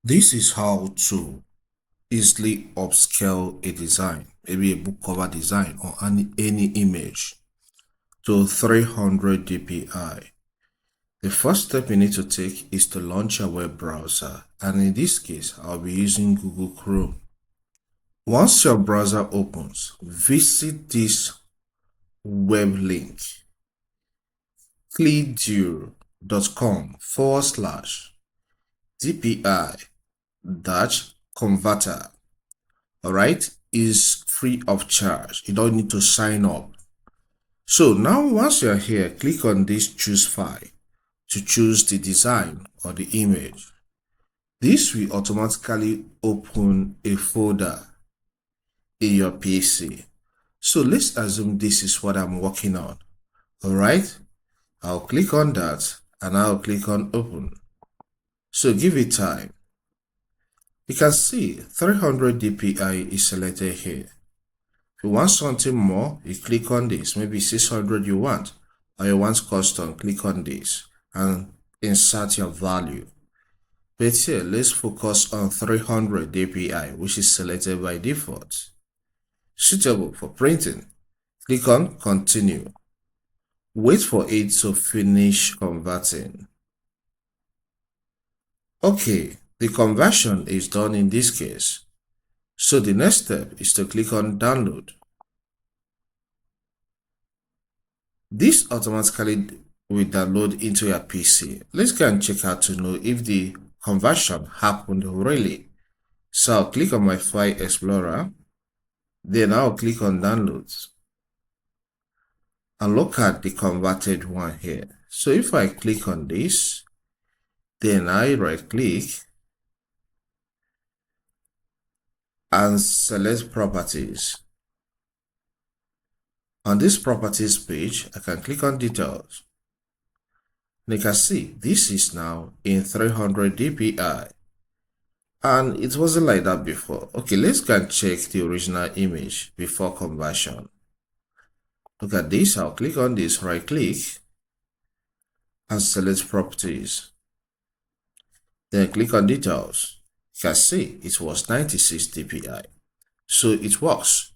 This is how to easily upscale a design, maybe a book cover design or any image to 300 DPI. The first step you need to take is to launch a web browser, and in this case, I'll be using Google Chrome. Once your browser opens, visit this web link, cleardure.com/DPI-converter. Alright, is free of charge. You don't need to sign up. So now once you're here, click on this choose file to choose the design or the image. This will automatically open a folder in your PC. So let's assume this is what I'm working on. Alright, I'll click on that and I'll click on open. So give it time. You can see 300 DPI is selected here. If you want something more, you click on this. Maybe 600 you want, or you want custom, click on this and insert your value. But here, let's focus on 300 DPI, which is selected by default. Suitable for printing. Click on continue. Wait for it to finish converting. Okay, the conversion is done in this case. So the next step is to click on download. This automatically will download into your PC. Let's go and check out to know if the conversion happened really. So I'll click on my file explorer, then I'll click on downloads and look at the converted one here. So if I click on this, then I right click and select properties. On this properties page, I can click on details. And you can see this is now in 300 DPI. And it wasn't like that before. Okay, let's go and check the original image before conversion. Look at this. I'll click on this, right click and select properties. Then click on details. You can see it was 96 DPI. So it works.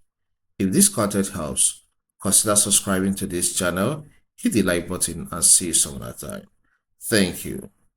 If this content helps, consider subscribing to this channel, hit the like button and see you some other time. Thank you.